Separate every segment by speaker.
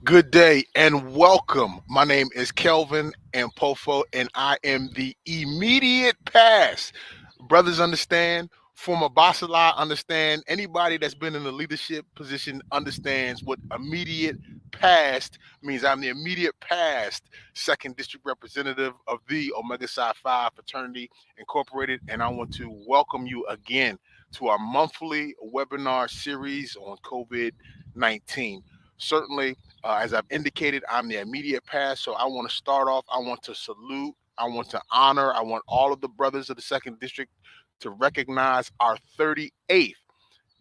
Speaker 1: Good day and welcome. My name is Kelvin Ampofo, and I am the immediate past. Brothers understand, former Basala understand, anybody that's been in a leadership position understands what immediate past means. I'm the immediate past second district representative of the Omega Psi Phi Fraternity Incorporated, and I want to welcome you again to our monthly webinar series on COVID-19. Certainly, as I've indicated, I'm the immediate past, so I want to start off. I want to salute, I want to honor, I want all of the brothers of the second district to recognize our 38th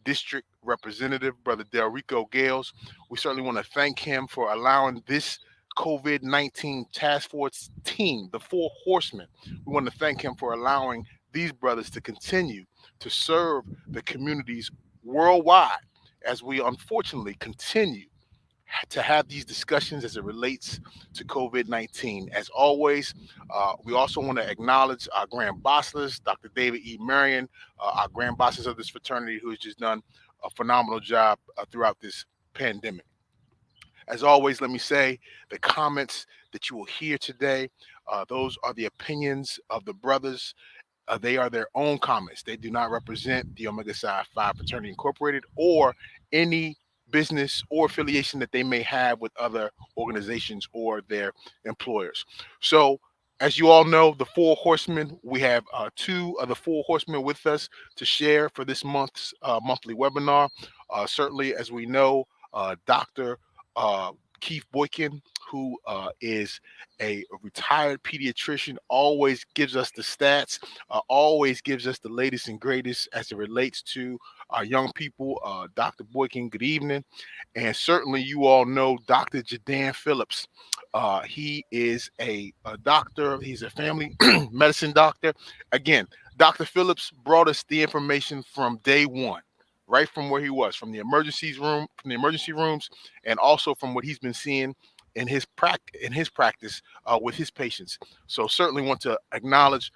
Speaker 1: district representative, Brother Delrico Gales. We certainly want to thank him for allowing this COVID-19 task force team, the Four Horsemen. We want to thank him for allowing these brothers to continue to serve the communities worldwide as we unfortunately continue to have these discussions as it relates to COVID-19. As always, we also want to acknowledge our grand bosses, Dr. David E. Marion, our grand bosses of this fraternity, who has just done a phenomenal job throughout this pandemic. As always, let me say the comments that you will hear today, those are the opinions of the brothers. They are their own comments. They do not represent the Omega Psi Phi Fraternity Incorporated or any business or affiliation that they may have with other organizations or their employers. So, as you all know, the Four Horsemen, we have two of the Four Horsemen with us to share for this month's monthly webinar. Certainly, as we know, Dr. Keith Boykin, who is a retired pediatrician, always gives us the stats, always gives us the latest and greatest as it relates to our young people. Dr. Boykin, good evening. And certainly you all know Dr. Jedan Phillips. He is a doctor. He's a family medicine doctor. Again, Dr. Phillips brought us the information from day one, right from where he was, from the emergency rooms, and also from what he's been seeing in his practice with his patients. So certainly want to acknowledge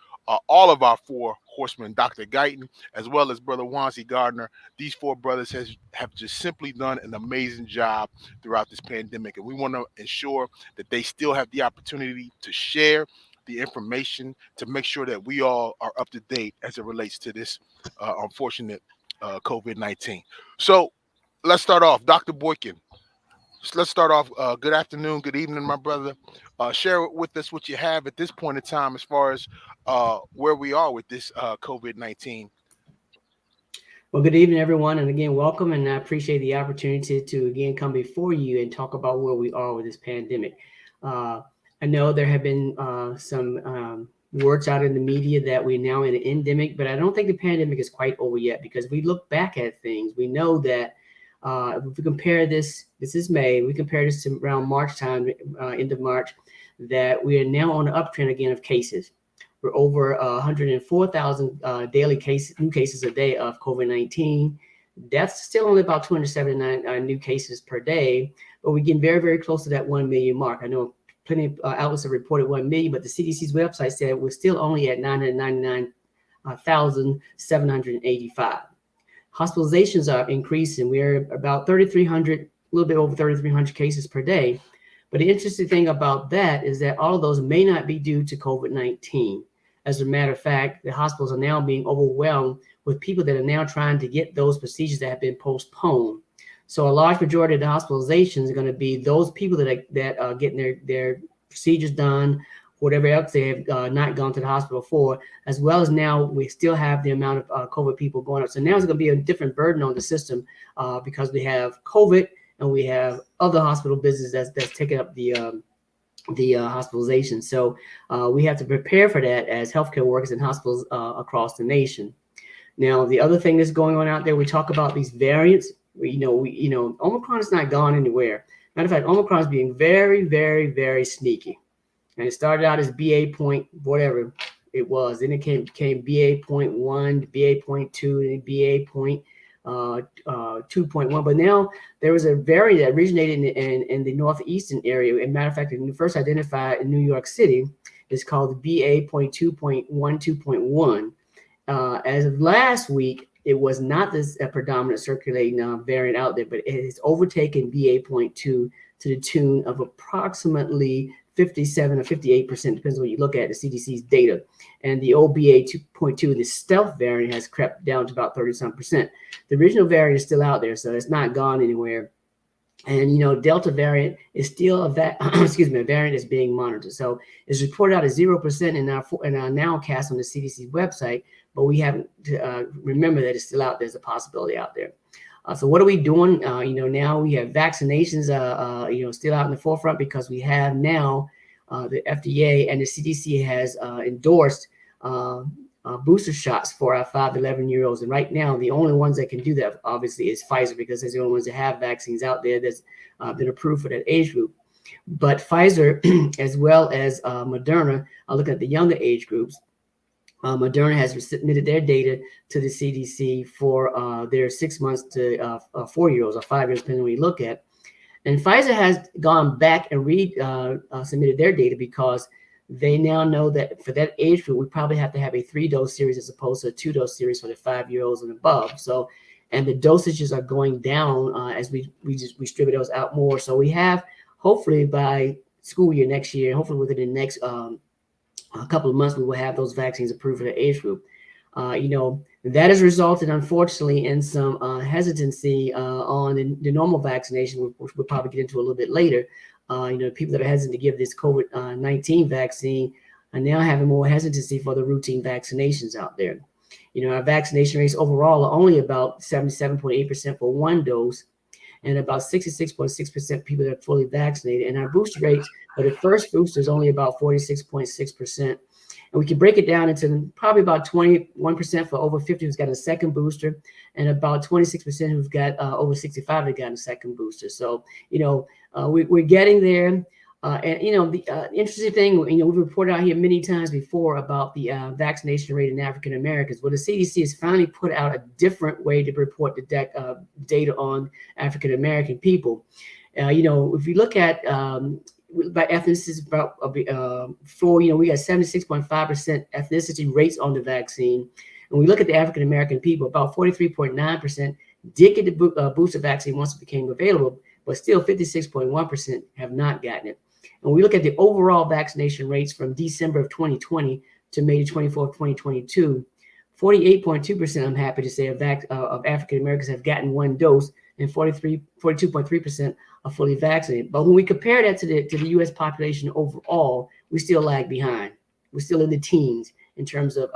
Speaker 1: all of our four horsemen, Dr. Guyton, as well as Brother Wonzie Gardner. These four brothers have just simply done an amazing job throughout this pandemic, and we want to ensure that they still have the opportunity to share the information to make sure that we all are up to date as it relates to this unfortunate COVID-19. So let's start off. Dr. Boykin, let's start off. Good afternoon, good evening, my brother. Share with us what you have at this point in time as far as where we are with this COVID-19.
Speaker 2: Well, good evening, everyone. And again, welcome. And I appreciate the opportunity to again come before you and talk about where we are with this pandemic. I know there have been some words out in the media that we're now in an endemic, but I don't think the pandemic is quite over yet, because we look back at things. We know that if we compare this is May, we compare this to around March time, end of March, that we are now on the uptrend again of cases. We're over 104,000 daily new cases a day of COVID-19. Deaths still only about 279 new cases per day, but we're getting very, very close to that 1 million mark. I know plenty of outlets have reported 1 million, but the CDC's website said we're still only at 999,785. Hospitalizations are increasing. We're about 3,300, a little bit over 3,300 cases per day. But the interesting thing about that is that all of those may not be due to COVID-19. As a matter of fact, the hospitals are now being overwhelmed with people that are now trying to get those procedures that have been postponed. So a large majority of the hospitalizations are going to be those people that are getting their procedures done, whatever else they have not gone to the hospital for, as well as now we still have the amount of COVID people going up. So now it's going to be a different burden on the system because we have COVID and we have other hospital business that's taking up the hospitalization. So we have to prepare for that as healthcare workers in hospitals across the nation. Now, the other thing that's going on out there, we talk about these variants. We know, Omicron is not gone anywhere. Matter of fact, Omicron is being very, very, very sneaky. And it started out as BA point, whatever it was. Then it became BA.1, BA.2, and BA.2.1. But now there was a variant that originated in the northeastern area. As a matter of fact, the first identified in New York City is called BA.2.12.1. As of last week, it was not this predominant circulating variant out there, but it has overtaken BA.2 to the tune of approximately 57 or 58%, depends on what you look at, the CDC's data. And the old BA.2, the stealth variant, has crept down to about 30-some%. The original variant is still out there, so it's not gone anywhere. And, you know, Delta variant is still a variant is being monitored. So it's reported out as 0% in our nowcast on the CDC website, but we haven't remember that it's still out. There's a possibility out there. So what are we doing? You know, now we have vaccinations, you know, still out in the forefront because we have now the FDA and the CDC has endorsed booster shots for our 5 to 11-year-olds. And right now, the only ones that can do that, obviously, is Pfizer, because they're the only ones that have vaccines out there that's been approved for that age group. But Pfizer, as well as Moderna, are looking at the younger age groups. Moderna has submitted their data to the CDC for their 6 months to 4-year-olds or 5 years, depending on what you look at. And Pfizer has gone back and submitted their data because they now know that for that age group, we probably have to have a 3-dose series as opposed to a 2-dose series for the 5-year-olds and above. So, and the dosages are going down as we just distribute those out more. So we have, hopefully by school year next year, hopefully within the next a couple of months, we will have those vaccines approved for the age group. You know, that has resulted, unfortunately, in some hesitancy on the normal vaccination, which we'll probably get into a little bit later. You know, people that are hesitant to give this COVID-19 vaccine are now having more hesitancy for the routine vaccinations out there. You know, our vaccination rates overall are only about 77.8% for 1 dose and about 66.6% people that are fully vaccinated. And our booster rates for the first booster is only about 46.6%. And we can break it down into probably about 21% for over 50 who's got a second booster, and about 26% who've got over 65 that got a second booster. So, you know, we're getting there. And, you know, the interesting thing, you know, we've reported out here many times before about the vaccination rate in African Americans. Well, the CDC has finally put out a different way to report the data on African American people. You know, if you look at by ethnicity, about you know, we got 76.5% ethnicity rates on the vaccine. And we look at the African American people, about 43.9% did get the booster vaccine once it became available, but still 56.1% have not gotten it. And we look at the overall vaccination rates from December of 2020 to May 24th, 2022, 48.2%, I'm happy to say, of African Americans have gotten 1 dose, and 42.3% are fully vaccinated. But when we compare that to the U.S. population overall, we still lag behind. We're still in the teens in terms of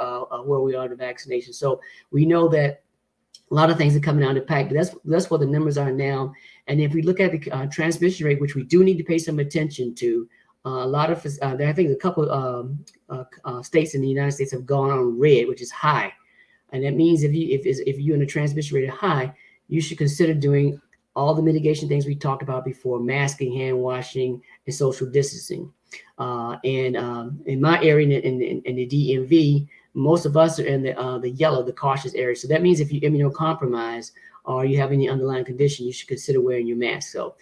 Speaker 2: where we are in the vaccination. So we know that a lot of things are coming down the pipe, but that's what the numbers are now. And if we look at the transmission rate, which we do need to pay some attention to, a lot of I think a couple states in the United States have gone on red, which is high, and that means if you're in a transmission rate high, you should consider doing all the mitigation things we talked about before: masking, hand washing, and social distancing. And in my area, in the DMV, most of us are in the yellow, the cautious area. So that means if you're immunocompromised or you have any underlying condition, you should consider wearing your mask. So,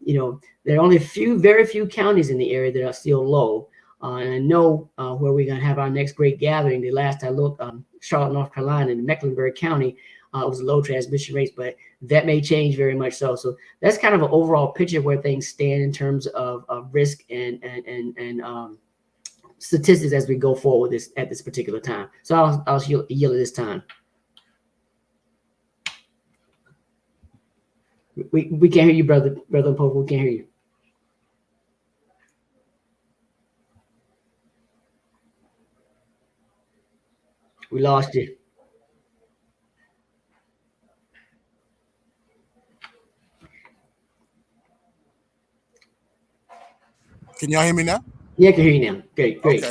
Speaker 2: you know, there are only very few counties in the area that are still low. And I know where we're going to have our next great gathering. The last I looked, Charlotte, North Carolina, in Mecklenburg County, was low transmission rates, but that may change very much so. So that's kind of an overall picture of where things stand in terms of risk and statistics as we go forward at this particular time. So I'll yield at this time. We can't hear you, brother Ampofo. We can't hear you. We lost you.
Speaker 3: Can y'all hear me now?
Speaker 2: Yeah, I can hear you now. Great.
Speaker 3: Okay.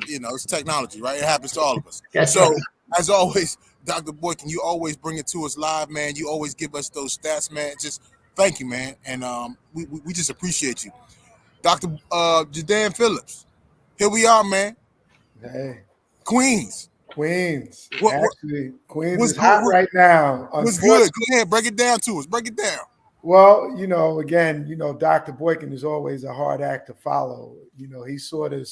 Speaker 3: You know, it's technology, right? It happens to all of us.
Speaker 2: That's
Speaker 3: so,
Speaker 2: right.
Speaker 3: As always, Dr. Boykin, you always bring it to us live, man. You always give us those stats, man. Just thank you, man. And we just appreciate you. Dr. Jedan Phillips, here we are, man.
Speaker 4: Hey.
Speaker 3: Queens.
Speaker 4: Actually, Queens is hot right now.
Speaker 3: What's good? Go ahead, break it down to us. Break it down.
Speaker 4: Well, you know, again, you know, Dr. Boykin is always a hard act to follow. You know, he sort of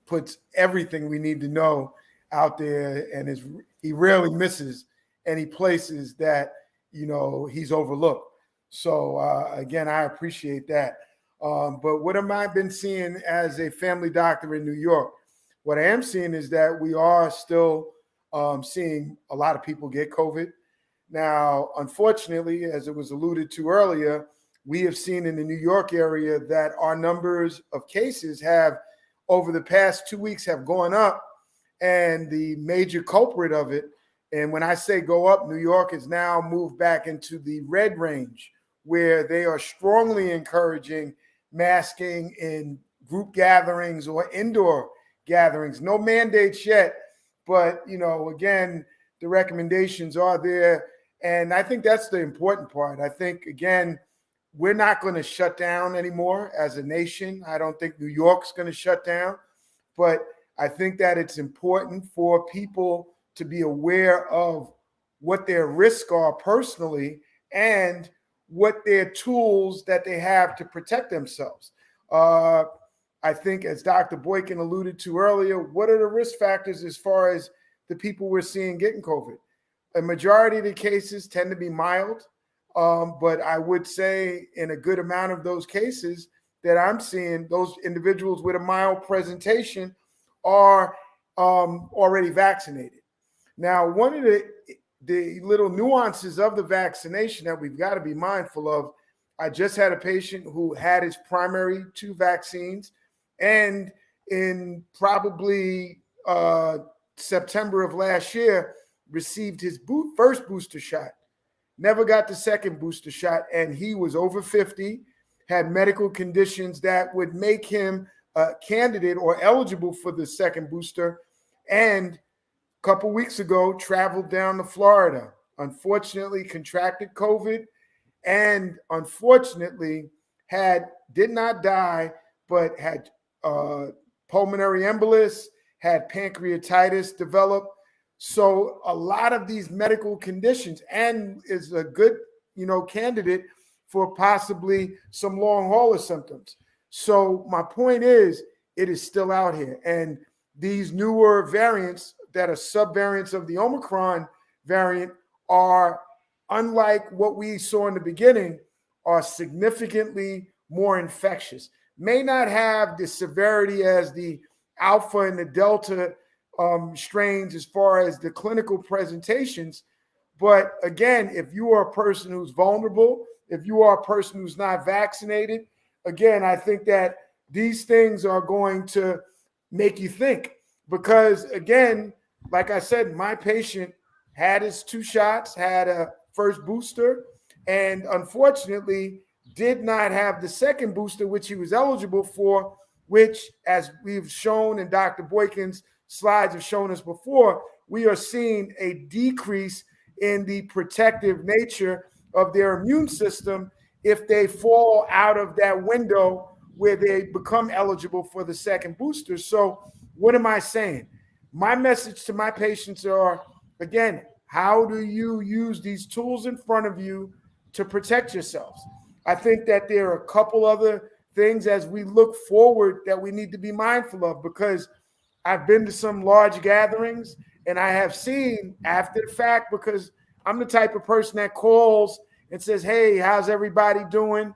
Speaker 4: puts everything we need to know out there, and he rarely misses any places that, he's overlooked. So again, I appreciate that. But what have I been seeing as a family doctor in New York? What I am seeing is that we are still seeing a lot of people get COVID. Now, unfortunately, as it was alluded to earlier, we have seen in the New York area that our numbers of cases have, over the past 2 weeks, have gone up. And the major culprit of it, and when I say go up, New York has now moved back into the red range, where they are strongly encouraging masking in group gatherings or indoor gatherings. No mandates yet, but, again, the recommendations are there. And I think that's the important part. I think, again, we're not going to shut down anymore as a nation. I don't think New York's going to shut down, but I think that it's important for people to be aware of what their risks are personally and what their tools that they have to protect themselves. I think, as Dr. Boykin alluded to earlier, what are the risk factors as far as the people we're seeing getting COVID? A majority of the cases tend to be mild, but I would say in a good amount of those cases that I'm seeing, those individuals with a mild presentation are already vaccinated. Now, one of the little nuances of the vaccination that we've got to be mindful of, I just had a patient who had his primary 2 vaccines, and in probably September of last year, received his first booster shot, never got the second booster shot, and he was over 50, had medical conditions that would make him a candidate or eligible for the second booster, and a couple weeks ago traveled down to Florida, unfortunately contracted COVID, and unfortunately did not die, but had pulmonary embolus, had pancreatitis develop. So a lot of these medical conditions, and is a good, candidate for possibly some long hauler symptoms. So my point is, it is still out here. And these newer variants that are subvariants of the Omicron variant are, unlike what we saw in the beginning, are significantly more infectious. May not have the severity as the Alpha and the Delta strains as far as the clinical presentations. But again, if you are a person who's vulnerable, if you are a person who's not vaccinated, again, I think that these things are going to make you think. Because again, like I said, my patient had his 2 shots, had a first booster, and unfortunately did not have the second booster, which he was eligible for, which, as we've shown and Dr. Boykin's slides have shown us before, we are seeing a decrease in the protective nature of their immune system if they fall out of that window where they become eligible for the second booster. So what am I saying? My message to my patients are, again, how do you use these tools in front of you to protect yourselves? I think that there are a couple other things as we look forward that we need to be mindful of, because I've been to some large gatherings and I have seen after the fact, because I'm the type of person that calls and says, hey, how's everybody doing?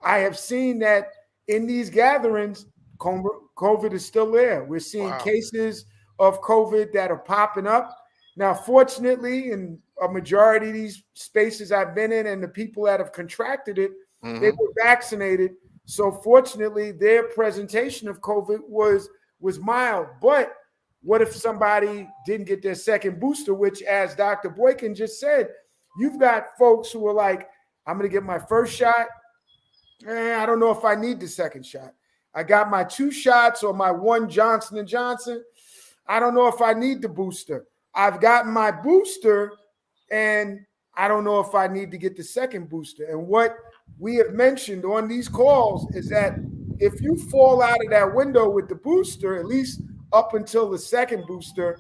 Speaker 4: I have seen that in these gatherings, COVID is still there. We're seeing cases of COVID that are popping up. Now, fortunately, in a majority of these spaces I've been in and the people that have contracted it, they were vaccinated. So fortunately, their presentation of COVID was mild. But what if somebody didn't get their second booster, which, as Dr. Boykin just said, you've got folks who are like, I'm going to get my first shot. I don't know if I need the second shot. I got my 2 shots or my 1 Johnson & Johnson. I don't know if I need the booster. I've gotten my booster, and I don't know if I need to get the second booster. And what we have mentioned on these calls is that if you fall out of that window with the booster, at least up until the second booster,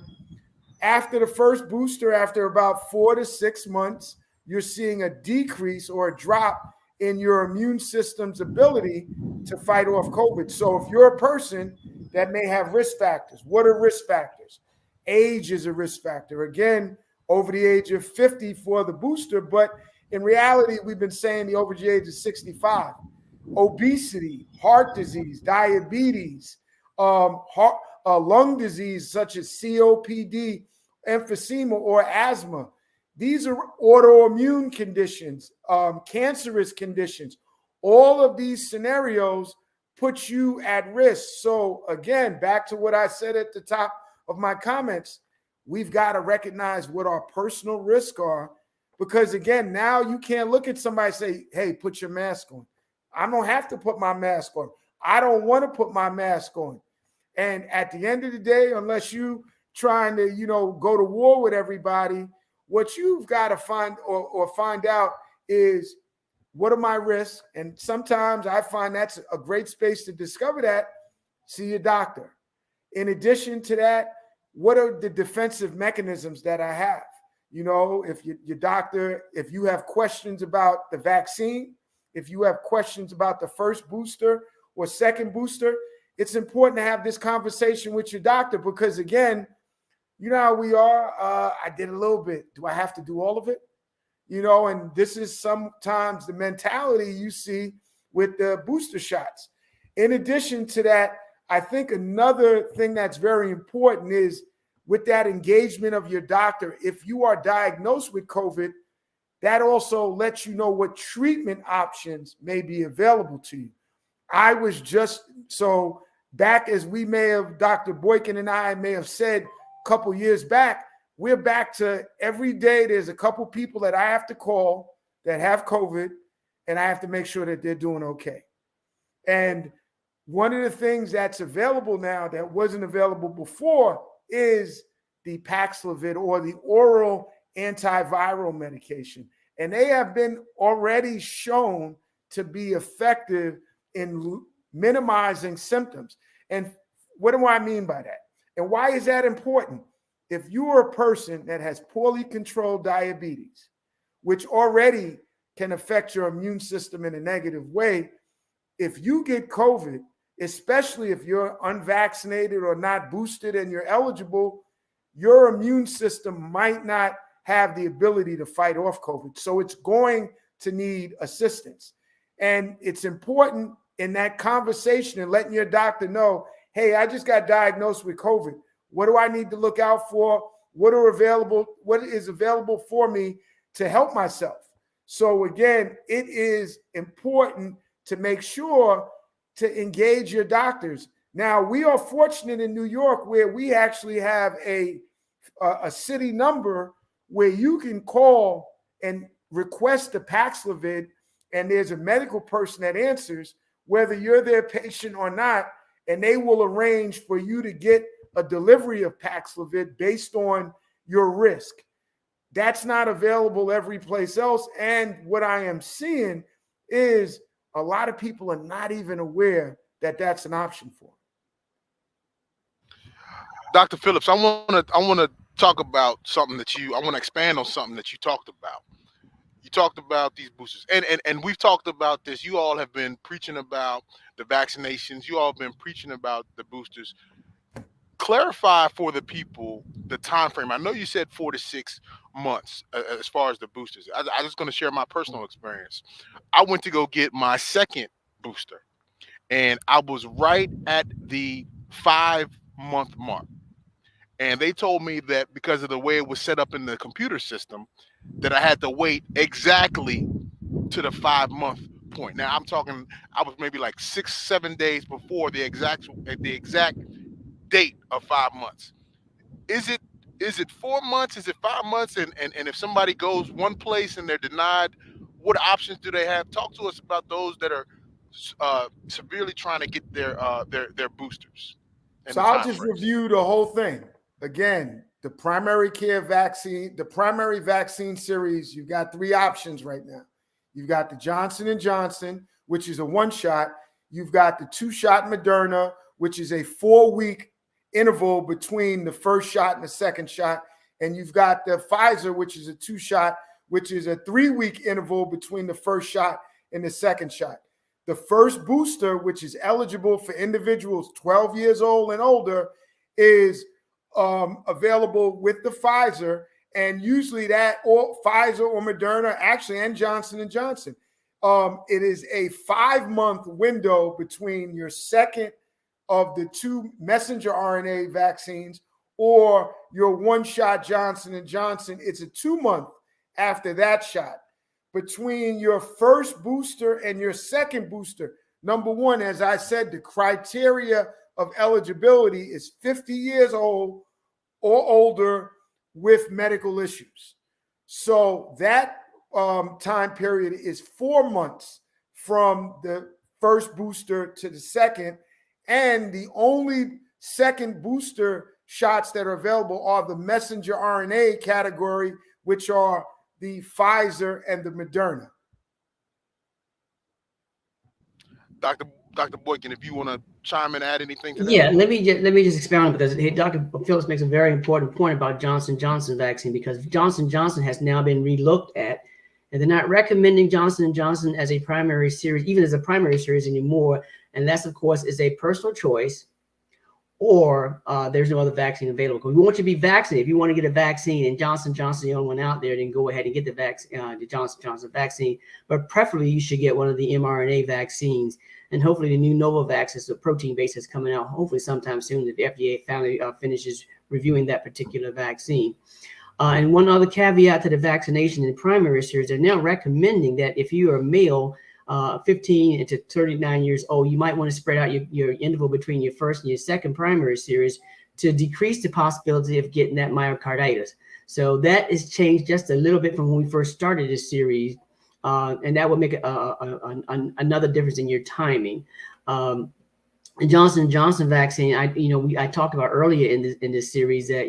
Speaker 4: after the first booster, after about 4 to 6 months, you're seeing a decrease or a drop in your immune system's ability to fight off COVID. So if you're a person that may have risk factors, what are risk factors? Age is a risk factor. Again, over the age of 50 for the booster, but in reality, we've been saying the over the age of 65. Obesity, heart disease, diabetes, lung disease such as COPD, emphysema, or asthma. These are autoimmune conditions, cancerous conditions. All of these scenarios put you at risk. So again, back to what I said at the top of my comments, we've got to recognize what our personal risks are, because again, now you can't look at somebody and say, hey, put your mask on. I don't have to put my mask on. I don't want to put my mask on. And at the end of the day, unless you trying to, go to war with everybody, what you've got to find or find out is, what are my risks? And sometimes I find that's a great space to discover that. See your doctor. In addition to that, what are the defensive mechanisms that I have? If your doctor, if you have questions about the vaccine, if you have questions about the first booster or second booster, it's important to have this conversation with your doctor, because again, you know how we are. I did a little bit. Do I have to do all of it? And this is sometimes the mentality you see with the booster shots. In addition to that, I think another thing that's very important is with that engagement of your doctor. If you are diagnosed with COVID, that also lets you know what treatment options may be available to you. I was just, so back as we may have, Dr. Boykin and I may have said a couple years back, we're back to every day there's a couple people that I have to call that have COVID, and I have to make sure that they're doing okay. And one of the things that's available now that wasn't available before is the Paxlovid, or the oral antiviral medication. And they have been already shown to be effective in minimizing symptoms. And what do I mean by that? And why is that important? If you are a person that has poorly controlled diabetes, which already can affect your immune system in a negative way, if you get COVID, especially if you're unvaccinated or not boosted and you're eligible, your immune system might not have the ability to fight off COVID. So it's going to need assistance. And it's important in that conversation and letting your doctor know, hey, I just got diagnosed with COVID. What do I need to look out for? What is available for me to help myself? So again, it is important to make sure to engage your doctors. Now, we are fortunate in New York where we actually have a city number where you can call and request the Paxlovid, and there's a medical person that answers whether you're their patient or not, and they will arrange for you to get a delivery of Paxlovid based on your risk. That's not available every place else. And what I am seeing is a lot of people are not even aware that that's an option for them.
Speaker 1: Dr. Phillips, I want to talk about something that I want to expand on something that you talked about. You talked about these boosters, and we've talked about this. You all have been preaching about the vaccinations. You all have been preaching about the boosters. Clarify for the people the time frame. I know you said 4 to 6 months as far as the boosters. I'm just going to share my personal experience. I went to go get my second booster, and I was right at the 5-month mark. And they told me that because of the way it was set up in the computer system, that I had to wait exactly to the 5-month point. Now I'm talking, I was maybe like 6-7 days before the exact date of 5 months. Is it 4 months? Is it 5 months? And if somebody goes one place and they're denied, what options do they have? Talk to us about those that are severely trying to get their boosters.
Speaker 4: So I'll just review the whole thing. Again, the primary care vaccine, the primary vaccine series, you've got 3 options right now. You've got the Johnson & Johnson, which is a 1-shot. You've got the 2-shot Moderna, which is a 4-week interval between the first shot and the second shot. And you've got the Pfizer, which is a 2-shot, which is a 3-week interval between the first shot and the second shot. The first booster, which is eligible for individuals 12 years old and older, is available with the Pfizer, And usually that, or Pfizer or Moderna, actually, and Johnson & Johnson, it is a 5-month window between your second of the 2 messenger RNA vaccines or your 1-shot Johnson & Johnson. It's a 2-month after that shot. Between your first booster and your second booster, number one, as I said, the criteria of eligibility is 50 years old or older with medical issues. So that time period is 4 months from the first booster to the second. And the only second booster shots that are available are the messenger RNA category, which are the Pfizer and the Moderna.
Speaker 1: Dr. Boykin, if you want to chime in, add anything to that.
Speaker 2: Yeah, let me just expound on it, because Dr. Phillips makes a very important point about Johnson & Johnson vaccine, because Johnson & Johnson has now been relooked at, and they're not recommending Johnson & Johnson as a primary series, even as a primary series anymore, unless, of course, is a personal choice or there's no other vaccine available. Because we want you to be vaccinated. If you want to get a vaccine and Johnson & Johnson, the only one out there, then go ahead and get the Johnson & Johnson vaccine. But preferably, you should get one of the mRNA vaccines. And hopefully the new Novavax is the protein base that's coming out, hopefully sometime soon, that the FDA finally finishes reviewing that particular vaccine. And one other caveat to the vaccination in primary series, they're now recommending that if you are a male, 15 to 39 years old, you might want to spread out your interval between your first and your second primary series to decrease the possibility of getting that myocarditis. So that has changed just a little bit from when we first started this series. And that would make another difference in your timing. The Johnson & Johnson vaccine, I talked about earlier in this series that,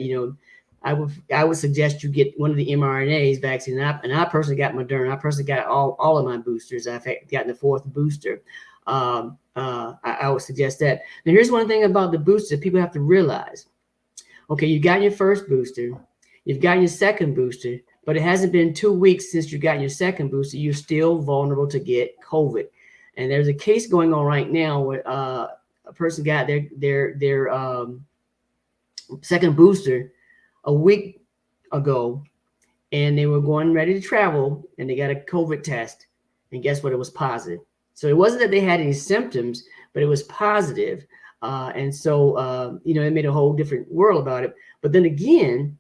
Speaker 2: I would suggest you get one of the mRNA's vaccine. And I personally got Moderna. I personally got all of my boosters. I've gotten the 4th booster. I would suggest that. Now, here's one thing about the booster people have to realize. Okay, you got your first booster. You've gotten your second booster. But it hasn't been 2 weeks since you got your second booster. You're still vulnerable to get COVID. And there's a case going on right now where a person got their second booster a week ago, and they were ready to travel, and they got a COVID test. And guess what? It was positive. So it wasn't that they had any symptoms, but it was positive. And so, it made a whole different world about it. But then again,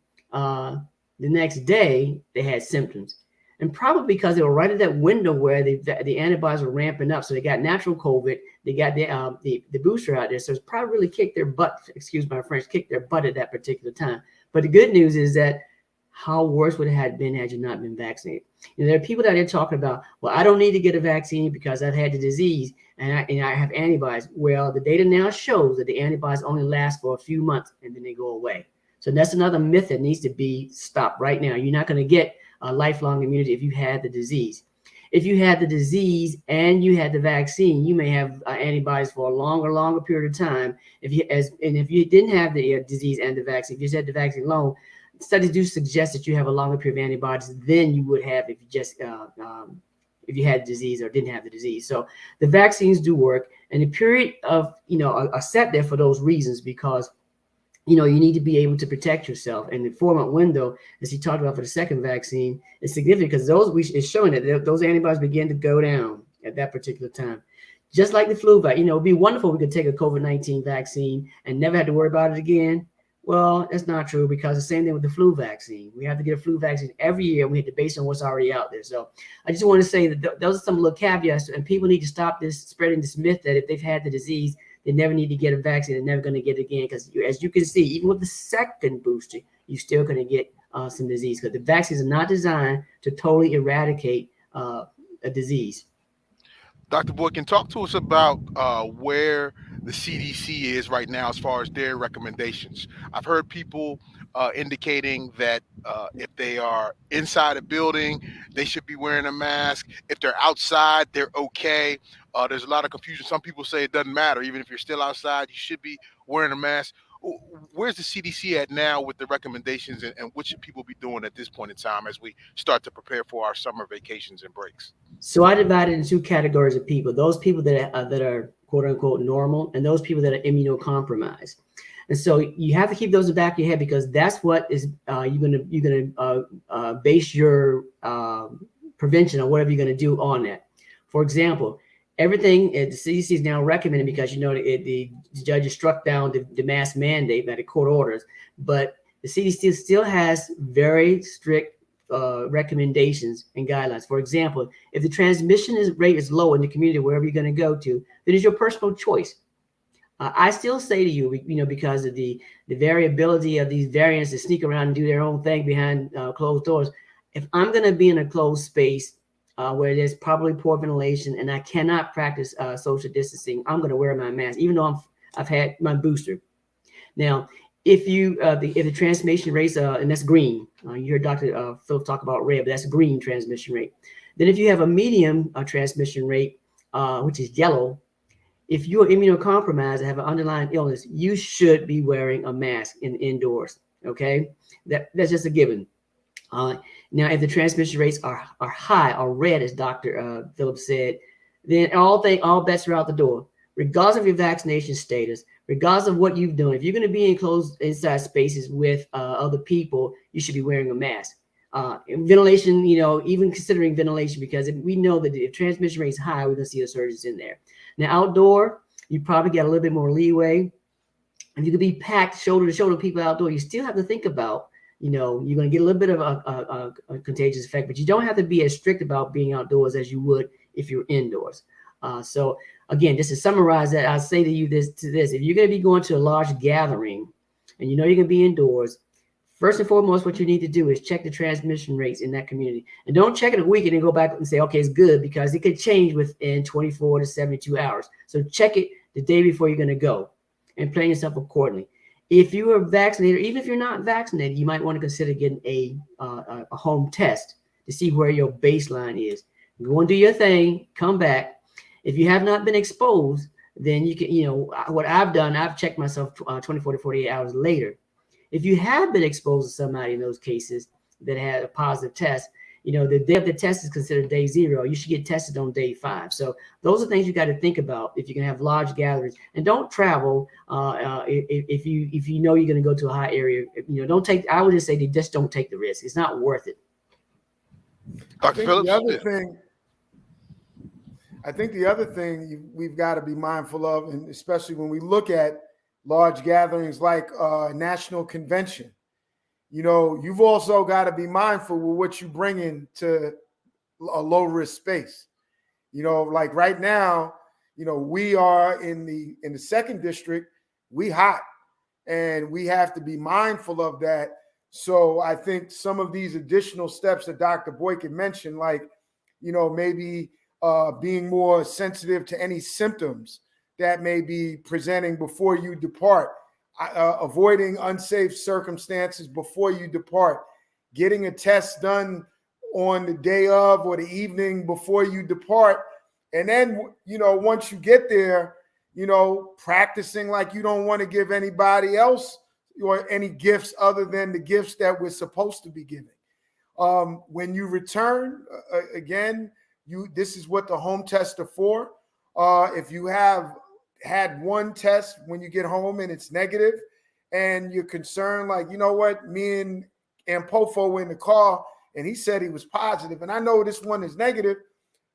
Speaker 2: the next day, they had symptoms, and probably because they were right at that window where the antibodies were ramping up. So they got natural COVID, they got the booster out there. So it's probably really kicked their butt, excuse my French, kicked their butt at that particular time. But the good news is that how worse would it have been had you not been vaccinated? There are people out there talking about, well, I don't need to get a vaccine because I've had the disease and I have antibodies. Well, the data now shows that the antibodies only last for a few months and then they go away. So that's another myth that needs to be stopped right now. You're not going to get a lifelong immunity if you had the disease. If you had the disease and you had the vaccine, you may have antibodies for a longer period of time. If you didn't have the disease and the vaccine, if you just had the vaccine alone, studies do suggest that you have a longer period of antibodies than you would have if you just if you had disease or didn't have the disease. So the vaccines do work, and the period of are set there for those reasons, because you need to be able to protect yourself. And the 4-month window, as he talked about for the second vaccine, is significant because it's showing that those antibodies begin to go down at that particular time. Just like the flu vaccine, it'd be wonderful if we could take a COVID-19 vaccine and never have to worry about it again. Well, that's not true, because the same thing with the flu vaccine. We have to get a flu vaccine every year. We have to base on what's already out there. So I just want to say that those are some little caveats, and people need to stop spreading this myth that if they've had the disease, they never need to get a vaccine. They're never going to get it again, because as you can see, even with the second booster, you're still going to get some disease, because the vaccines are not designed to totally eradicate a disease.
Speaker 1: Dr. Boykin, talk to us about where the CDC is right now as far as their recommendations. I've heard people indicating that if they are inside a building, they should be wearing a mask. If they're outside, they're okay. There's a lot of confusion. Some people say it doesn't matter. Even if you're still outside, you should be wearing a mask. Where's the CDC at now with the recommendations, and what should people be doing at this point in time as we start to prepare for our summer vacations and breaks?
Speaker 2: So I divided into 2 categories of people: those people that are quote unquote normal, and those people that are immunocompromised. And so you have to keep those in the back of your head, because that's what is you're gonna base your prevention or whatever you're gonna do on that. For example, everything the CDC is now recommending, because the judges struck down the mask mandate by the court orders, but the CDC still has very strict recommendations and guidelines. For example, if the transmission rate is low in the community, wherever you're going to go to, then it's your personal choice. I still say to you, because of the variability of these variants that sneak around and do their own thing behind closed doors, if I'm going to be in a closed space where there's probably poor ventilation and I cannot practice social distancing, I'm going to wear my mask, even though I've had my booster. Now, if the transmission rates, and that's green, you heard Dr. Phillips talk about red, but that's green transmission rate. Then if you have a medium transmission rate, which is yellow, if you're immunocompromised and have an underlying illness, you should be wearing a mask indoors. Okay, that's just a given. Now, if the transmission rates are high or red, as Dr. Phillips said, then all bets are out the door, regardless of your vaccination status, regardless of what you've done. If you're going to be in closed inside spaces with other people, you should be wearing a mask. Ventilation, even considering ventilation, because we know that if transmission rate is high, we're going to see a surge in there. Now, outdoor, you probably get a little bit more leeway. If you could be packed shoulder to shoulder with people outdoor, you still have to think about, you're going to get a little bit of a contagious effect, but you don't have to be as strict about being outdoors as you would if you're indoors. So again, just to summarize that, I'll say to you this: if you're going to be going to a large gathering and you're going to be indoors, first and foremost, what you need to do is check the transmission rates in that community. And don't check it a week and then go back and say, okay, it's good, because it could change within 24 to 72 hours. So check it the day before you're going to go and plan yourself accordingly. If you are vaccinated, or even if you're not vaccinated, you might want to consider getting a home test to see where your baseline is. Go and do your thing, come back. If you have not been exposed, then you can, what I've done, I've checked myself 24 to 48 hours later. If you have been exposed to somebody in those cases that had a positive test, the day of the test is considered day 0. You should get tested on day 5. So those are things you got to think about if you're going to have large gatherings. And don't travel if you know you're going to go to a high area. Don't take. I would just say just don't take the risk. It's not worth it.
Speaker 1: Dr. Phillips?
Speaker 4: I think the other thing we've got to be mindful of, and especially when we look at large gatherings like national convention, you've also got to be mindful with what you bring into a low risk space. Like right now, we are in the 2nd district, we hot, and we have to be mindful of that. So I think some of these additional steps that Dr. Boykin mentioned, like, maybe being more sensitive to any symptoms that may be presenting before you depart, avoiding unsafe circumstances before you depart, getting a test done on the day of or the evening before you depart. And then, once you get there, practicing like you don't want to give anybody else or any gifts other than the gifts that we're supposed to be giving. When you return, again, this is what the home tests are for. If you have had one test when you get home and it's negative, and you're concerned, like, me and Ampofo were in the car and he said he was positive, and I know this one is negative,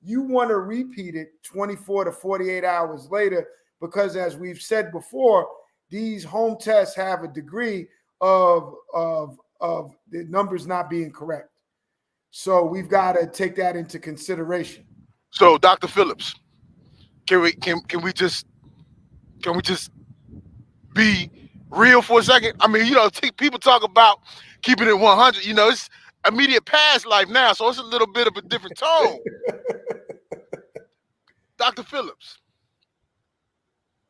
Speaker 4: you want to repeat it 24 to 48 hours later, because as we've said before, these home tests have a degree of the numbers not being correct. So we've got to take that into consideration.
Speaker 1: So, Dr. Phillips, can we just be real for a second? I mean, people talk about keeping it 100. It's immediate past life now, so it's a little bit of a different tone. Dr. Phillips,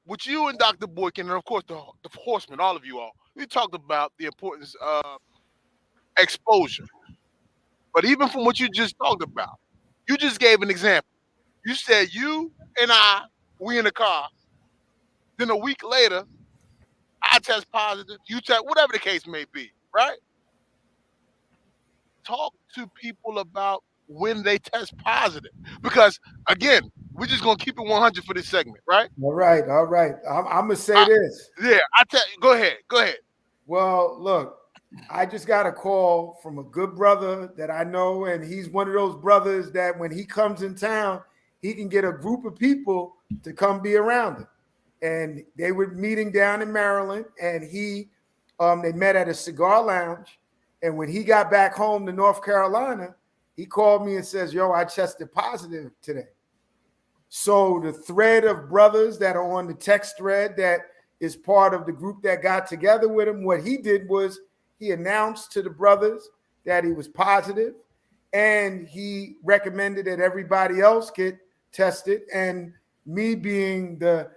Speaker 1: with you and Dr. Boykin, and of course the horsemen, all of you all, we talked about the importance of exposure. But even from what you just talked about, you just gave an example. You said you and we in the car. Then a week later, I test positive, you test, whatever the case may be, right? Talk to people about when they test positive. Because, again, we're just gonna keep it 100 for this segment, right?
Speaker 4: All right. I'm gonna say this.
Speaker 1: Yeah, I tell you. Go ahead.
Speaker 4: Well, look, I just got a call from a good brother that I know, and he's one of those brothers that when he comes in town, he can get a group of people to come be around him. And they were meeting down in Maryland, and they met at a cigar lounge. And when he got back home to North Carolina, he called me and says, "Yo, I tested positive today." So the thread of brothers that are on the text thread that is part of the group that got together with him, what he did was he announced to the brothers that he was positive, and he recommended that everybody else get tested. And me being the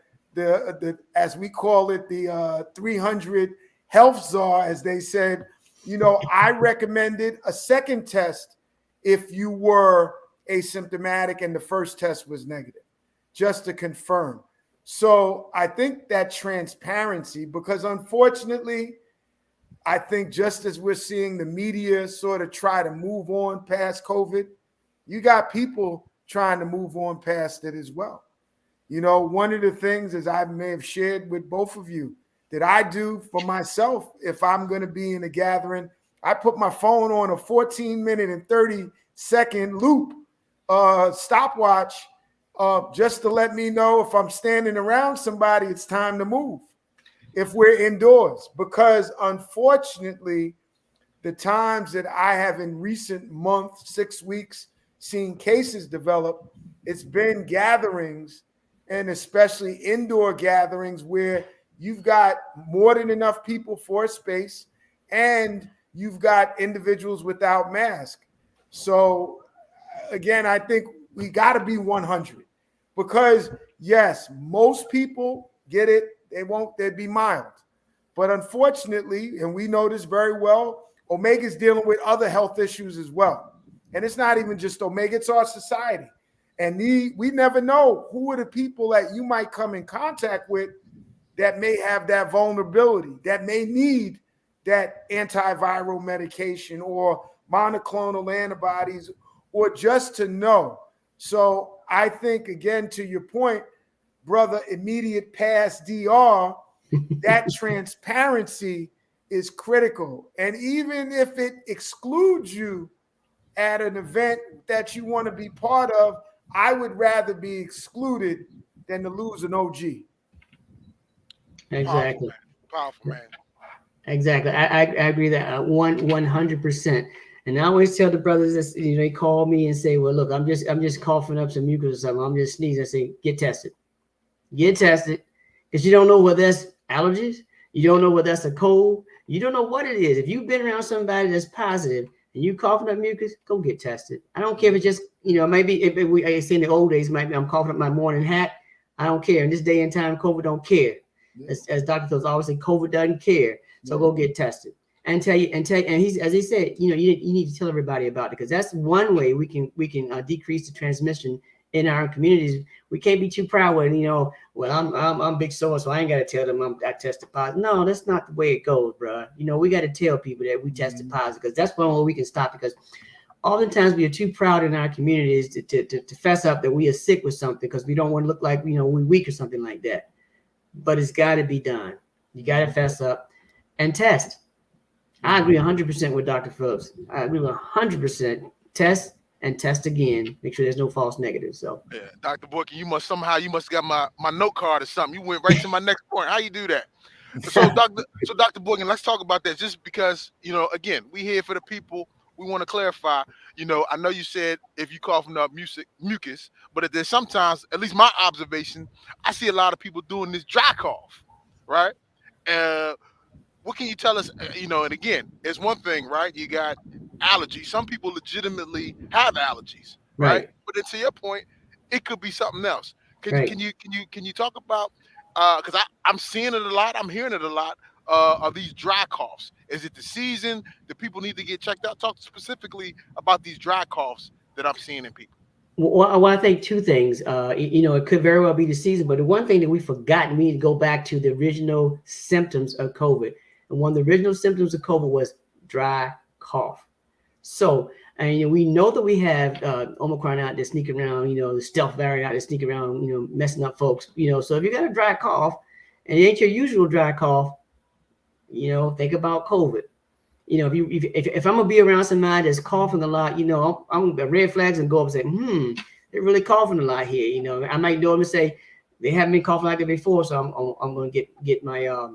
Speaker 4: as we call it, the 300 health czar, as they said, I recommended a second test if you were asymptomatic and the first test was negative, just to confirm. So I think that transparency, because unfortunately, I think just as we're seeing the media sort of try to move on past COVID, you got people trying to move on past it as well. One of the things, as I may have shared with both of you, that I do for myself, if I'm going to be in a gathering, I put my phone on a 14-minute and 30-second loop stopwatch just to let me know if I'm standing around somebody, it's time to move. If we're indoors, because unfortunately, the times that I have in recent months, 6 weeks, seen cases develop, it's been gatherings, and especially indoor gatherings where you've got more than enough people for a space and you've got individuals without masks. So again, I think we got to be 100, because yes, most people get it. They'd be mild. But unfortunately, and we know this very well, Omega's dealing with other health issues as well. And it's not even just Omega, it's our society. And we never know who are the people that you might come in contact with that may have that vulnerability, that may need that antiviral medication or monoclonal antibodies, or just to know. So I think, again, to your point, brother, immediate past DR, that transparency is critical. And even if it excludes you at an event that you want to be part of, I would rather be excluded than to lose an OG.
Speaker 2: Exactly.
Speaker 1: Powerful, man.
Speaker 2: Exactly. I agree that 100%. And I always tell the brothers that they call me and say, "Well, look, I'm just coughing up some mucus or something. I'm just sneezing." I say, "Get tested, because you don't know whether that's allergies. You don't know whether that's a cold. You don't know what it is. If you've been around somebody that's positive and you coughing up mucus, go get tested. I don't care if it's just maybe if we I say in the old days, maybe I'm coughing up my morning hat. I don't care. In this day and time, COVID don't care. Yeah. As Dr. Phillips always say, COVID doesn't care. So go get tested." And he's, as he said, you need to tell everybody about it, because that's one way we can decrease the transmission in our communities. We can't be too proud when well, I'm big so I ain't got to tell them I tested positive. No, that's not the way it goes, bro. We got to tell people that we tested positive, because that's one way we can stop. Because oftentimes we are too proud in our communities to fess up that we are sick with something, because we don't want to look like we're weak or something like that. But it's got to be done. You got to fess up and test. I agree 100% with Dr. Phillips. I agree 100%. Test and test again. Make sure there's no false negatives. So
Speaker 1: yeah, Dr. Boykin, you must got my note card or something. You went right to my next point. How you do that? So Dr. Boykin, let's talk about that, just because again, we here for the people. We want to clarify. I know you said if you coughing up mucus, but if there's sometimes, at least my observation, I see a lot of people doing this dry cough, right? What can you tell us? And again, it's one thing, right? You got allergies. Some people legitimately have allergies, right? But then to your point, it could be something else. Can you talk about? Because I'm seeing it a lot. I'm hearing it a lot. Of these dry coughs. Is it the season? Do people need to get checked out? Talk specifically about these dry coughs that I'm seeing in people.
Speaker 2: Well, I think two things. It could very well be the season, but the one thing that we've forgotten, we need to go back to the original symptoms of COVID. And one of the original symptoms of COVID was dry cough. So And we know that we have Omicron out there sneaking around, the stealth variant out there sneaking around, messing up folks. So if you got a dry cough and it ain't your usual dry cough, think about COVID. If I'm gonna be around somebody that's coughing a lot, I'm red flags and go up and say, they're really coughing a lot here. I might know them and say they haven't been coughing like that before, so I'm gonna get my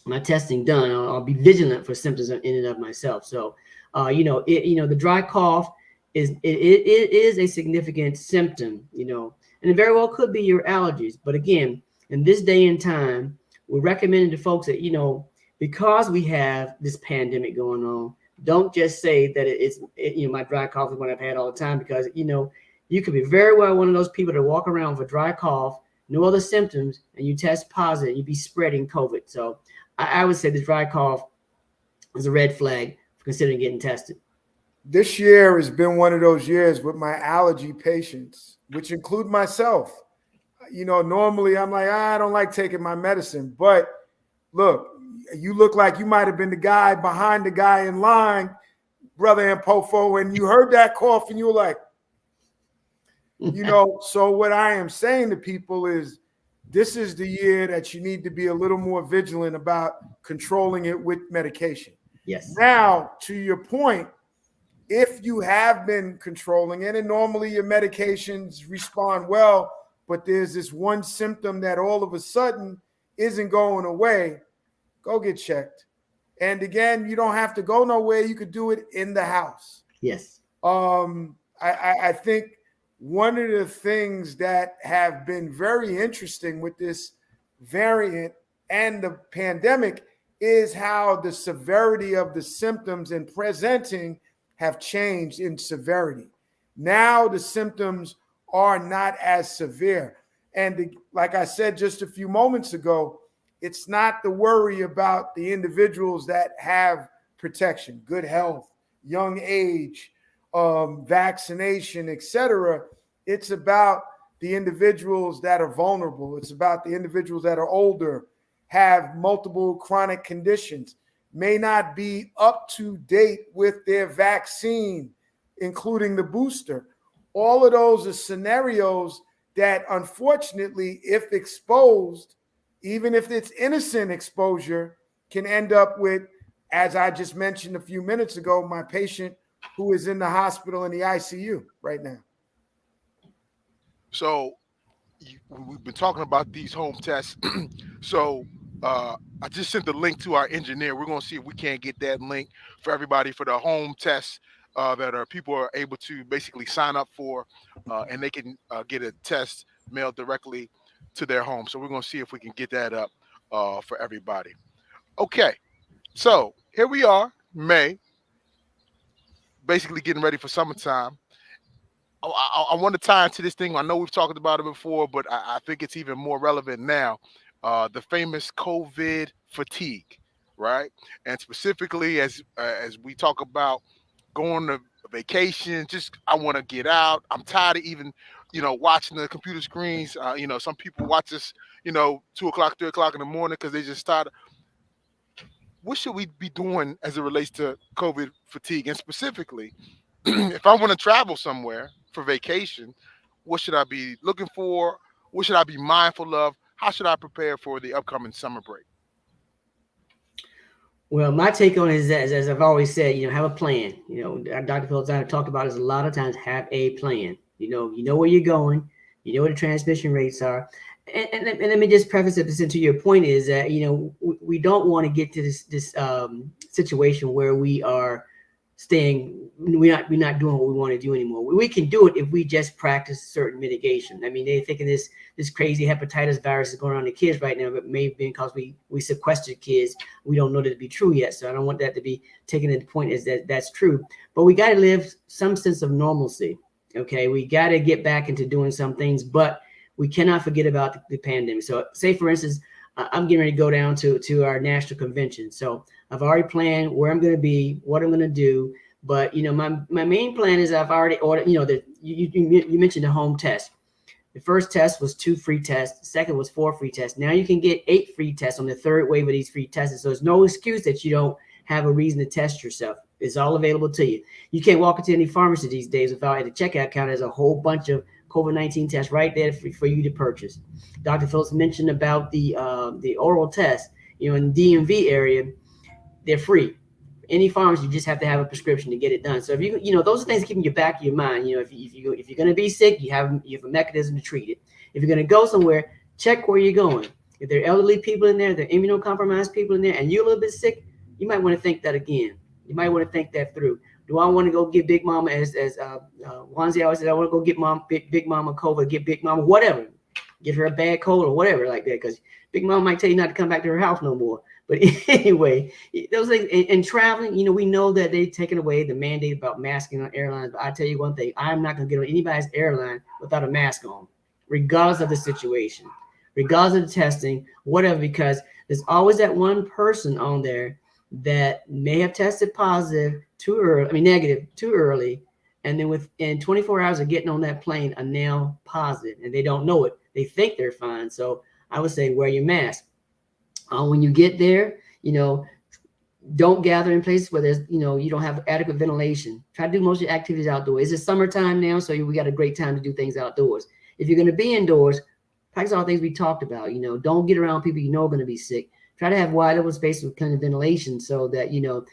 Speaker 2: my testing done. I'll be vigilant for symptoms in and of myself. So, the dry cough is a significant symptom, and it very well could be your allergies. But again, in this day and time, we're recommending to folks that because we have this pandemic going on, don't just say that it's my dry cough is what I've had all the time, because you could be very well one of those people that walk around with a dry cough, no other symptoms, and you test positive, you'd be spreading COVID. So I would say the dry cough is a red flag for considering getting tested.
Speaker 4: This year has been one of those years with my allergy patients, which include myself. Normally I'm like, I don't like taking my medicine, but look, you look like you might have been the guy behind the guy in line, Brother Ampofo, and you heard that cough and you were like, so what I am saying to people is this is the year that you need to be a little more vigilant about controlling it with medication.
Speaker 2: Yes.
Speaker 4: Now, to your point, if you have been controlling it, and normally your medications respond well, but there's this one symptom that all of a sudden isn't going away, go get checked. And again, you don't have to go nowhere. You could do it in the house.
Speaker 2: Yes.
Speaker 4: I think one of the things that have been very interesting with this variant and the pandemic is how the severity of the symptoms and presenting have changed in severity. Now the symptoms are not as severe. And like I said just a few moments ago, it's not the worry about the individuals that have protection, good health, young age, vaccination, etc. It's about the individuals that are vulnerable. It's about the individuals that are older, have multiple chronic conditions, may not be up to date with their vaccine, including the booster. All of those are scenarios that, unfortunately, if exposed, even if it's innocent exposure, can end up with, as I just mentioned a few minutes ago, my patient who is in the hospital in the ICU right now.
Speaker 1: So we've been talking about these home tests. So I just sent the link to our engineer. We're going to see if we can't get that link for everybody for the home tests that people are able to basically sign up for, and they can get a test mailed directly to their home. So we're going to see if we can get that up for everybody. Okay, so here we are, May, basically getting ready for summertime. I want to tie into this thing. I know we've talked about it before, but I think it's even more relevant now. The famous COVID fatigue, right? And specifically as we talk about going to vacation, just I want to get out. I'm tired of even, watching the computer screens. Some people watch this, 2 o'clock, 3 o'clock in the morning because they just started. What should we be doing as it relates to COVID fatigue? And specifically, if I want to travel somewhere for vacation, what should I be looking for? What should I be mindful of? How should I prepare for the upcoming summer break?
Speaker 2: Well, my take on it is that, as I've always said, have a plan. Dr. Phillips and I have talked about this a lot of times. Have a plan. You know where you're going. You know what the transmission rates are. And let me just preface this into your point is that, we don't want to get to this situation where we are we're not doing what we want to do anymore. We can do it if we just practice certain mitigation. I mean, they're thinking this crazy hepatitis virus is going on in the kids right now, but maybe because we sequestered kids, we don't know that to be true yet. So I don't want that to be taken into point as that's true. But we got to live some sense of normalcy. Okay, we got to get back into doing some things, but we cannot forget about the pandemic. So say, for instance, I'm getting ready to go down to our national convention. So I've already planned where I'm going to be, what I'm going to do. But, my main plan is I've already ordered, you mentioned the home test. The first test was 2 free tests. The second was 4 free tests. Now you can get 8 free tests on the third wave of these free tests. So there's no excuse that you don't have a reason to test yourself. It's all available to you. You can't walk into any pharmacy these days without at the checkout counter. There's a whole bunch of COVID-19 tests right there for you to purchase. Dr. Phillips mentioned about the oral test. In the DMV area, they're free. Any pharmacy, you just have to have a prescription to get it done. So if those are things keeping you back of your mind. If you're going to be sick, you have a mechanism to treat it. If you're going to go somewhere, check where you're going. If there are elderly people in there, there are immunocompromised people in there, and you're a little bit sick, you might want to think that again. You might want to think that through. Do I want to go get Big Mama, as Wonzie always said, I want to go get Big Mama COVID, get Big Mama whatever, get her a bad cold or whatever like that, because Big Mama might tell you not to come back to her house no more. But anyway, those things, and traveling, we know that they've taken away the mandate about masking on airlines. But I tell you one thing, I'm not going to get on anybody's airline without a mask on, regardless of the situation, regardless of the testing, whatever, because there's always that one person on there that may have tested positive too early, negative too early, and then within 24 hours of getting on that plane are now positive, and they don't know it. They think they're fine. So I would say wear your mask. When you get there, don't gather in places where there's, you don't have adequate ventilation. Try to do most of your activities outdoors. It's summertime now, so we got a great time to do things outdoors. If you're going to be indoors, practice all the things we talked about. Don't get around people you know are going to be sick. Try to have wide open spaces with plenty of ventilation so that, the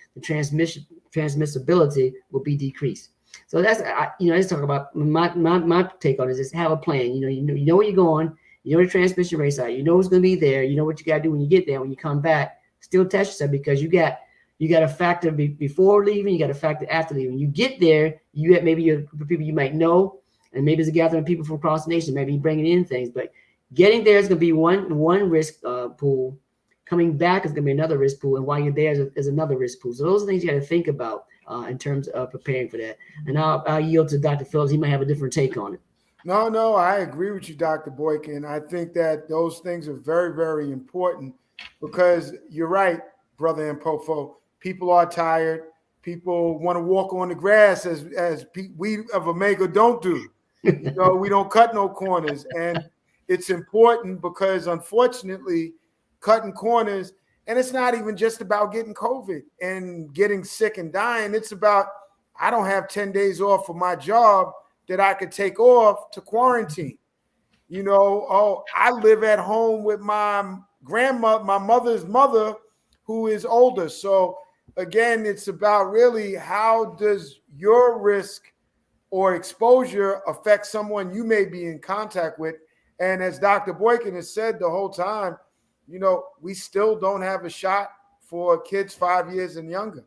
Speaker 2: transmissibility will be decreased. So that's, let's talk about my take on it is have a plan. You know where you're going. You know the transmission rates are. You know who's going to be there. You know what you got to do when you get there. When you come back, still test yourself, because you got a factor before leaving. You got a factor after leaving. You get there, you have maybe your people you might know, and maybe it's a gathering of people from across the nation. Maybe bringing in things, but getting there is going to be one risk pool. Coming back is going to be another risk pool, and while you're there is another risk pool. So those are things you got to think about in terms of preparing for that. And I'll yield to Dr. Phillips. He might have a different take on it.
Speaker 4: No, I agree with you, Dr. Boykin. I think that those things are very, very important, because you're right, Brother Ampofo. People are tired. People want to walk on the grass, as we of Omega don't do. We don't cut no corners. And it's important because, unfortunately, cutting corners, and it's not even just about getting COVID and getting sick and dying. It's about, I don't have 10 days off for my job that I could take off to quarantine. I live at home with my grandma, my mother's mother, who is older. So again, it's about really how does your risk or exposure affect someone you may be in contact with. And as Dr. Boykin has said the whole time, we still don't have a shot for kids 5 years and younger.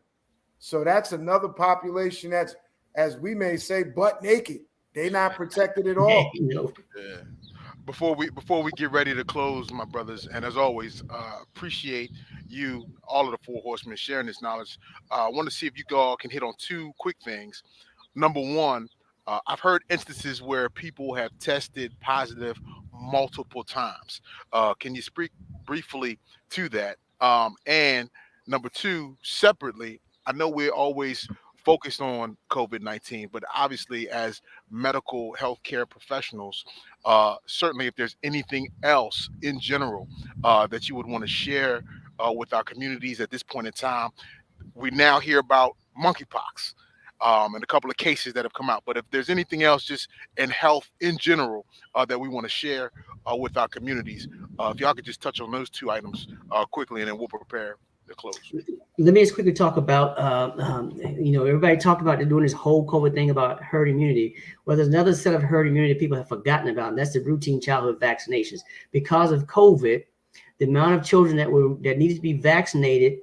Speaker 4: So that's another population that's, as we may say, butt naked. They're not protected at all.
Speaker 1: Yeah. Before we get ready to close, my brothers, and as always, appreciate you, all of the Four Horsemen, sharing this knowledge. I want to see if you all can hit on two quick things. Number one, I've heard instances where people have tested positive multiple times. Can you speak briefly to that? And number two, separately, I know we're always focused on COVID-19, but obviously as medical healthcare professionals, certainly if there's anything else in general that you would want to share with our communities at this point in time. We now hear about monkeypox and a couple of cases that have come out, but if there's anything else just in health in general that we want to share with our communities, if y'all could just touch on those two items quickly, and then we'll prepare to close.
Speaker 2: Let me just quickly talk about, everybody talked about doing this whole COVID thing about herd immunity. Well, there's another set of herd immunity people have forgotten about, and that's the routine childhood vaccinations. Because of COVID, the amount of children that needed to be vaccinated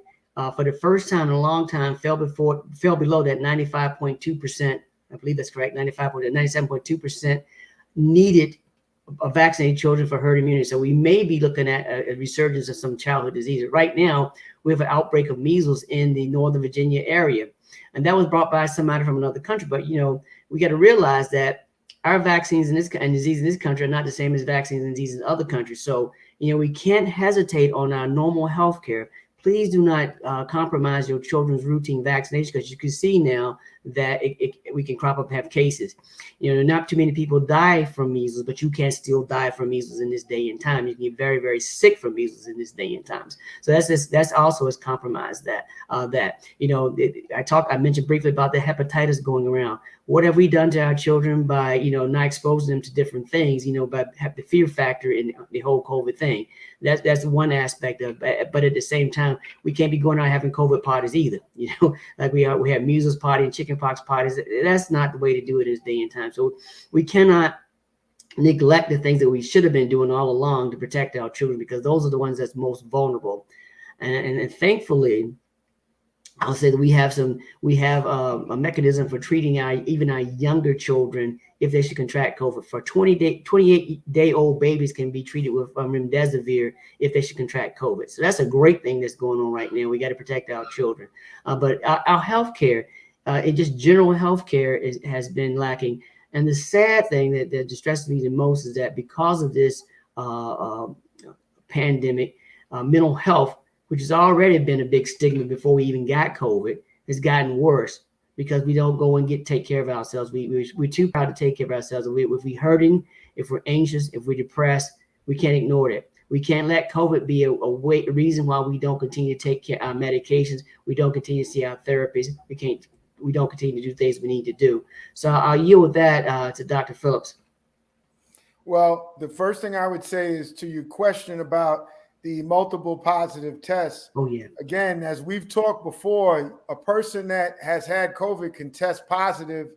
Speaker 2: for the first time in a long time fell below that 95.2%. I believe that's correct. 97.2% needed vaccinated children for herd immunity. So we may be looking at a resurgence of some childhood diseases. Right now, we have an outbreak of measles in the Northern Virginia area, and that was brought by somebody from another country. But we got to realize that our vaccines and disease in this country are not the same as vaccines and diseases in other countries. So we can't hesitate on our normal health care. please do not compromise your children's routine vaccination, because you can see now that we can crop up, have cases. Not too many people die from measles, but you can still die from measles in this day and time. You can get very, very sick from measles in this day and times. So that's also is compromised. I mentioned briefly about the hepatitis going around. What have we done to our children by not exposing them to different things? By the fear factor in the whole COVID thing. That's one aspect of it. But at the same time, we can't be going out having COVID parties either. Like we have measles party and chickenpox parties. That's not the way to do it in this day and time. So we cannot neglect the things that we should have been doing all along to protect our children, because those are the ones that's most vulnerable. And thankfully, I'll say that we have a mechanism for treating even our younger children if they should contract COVID. For 28-day-old babies can be treated with remdesivir if they should contract COVID. So that's a great thing that's going on right now. We got to protect our children. But our healthcare, and just general healthcare has been lacking. And the sad thing that distresses me the most is that because of this pandemic, mental health, which has already been a big stigma before we even got COVID, has gotten worse because we don't go and take care of ourselves. We're too proud to take care of ourselves. If we're hurting, if we're anxious, if we're depressed, we can't ignore it. We can't let COVID be a reason why we don't continue to take care of our medications. We don't continue to see our therapies. We don't continue to do things we need to do. So I'll yield with that to Dr. Phillips.
Speaker 4: Well, the first thing I would say is to your question about the multiple positive tests.
Speaker 2: Oh, yeah.
Speaker 4: Again, as we've talked before, a person that has had COVID can test positive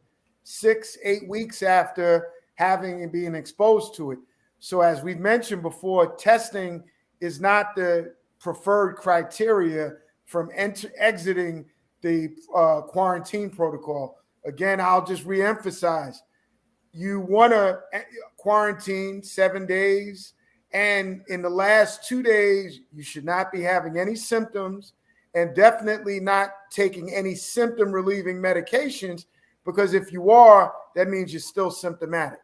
Speaker 4: 6-8 weeks after having and being exposed to it. So as we've mentioned before, testing is not the preferred criteria from exiting the quarantine protocol. Again, I'll just reemphasize, you want to quarantine 7 days, and in the last 2 days, you should not be having any symptoms and definitely not taking any symptom relieving medications, because if you are, that means you're still symptomatic.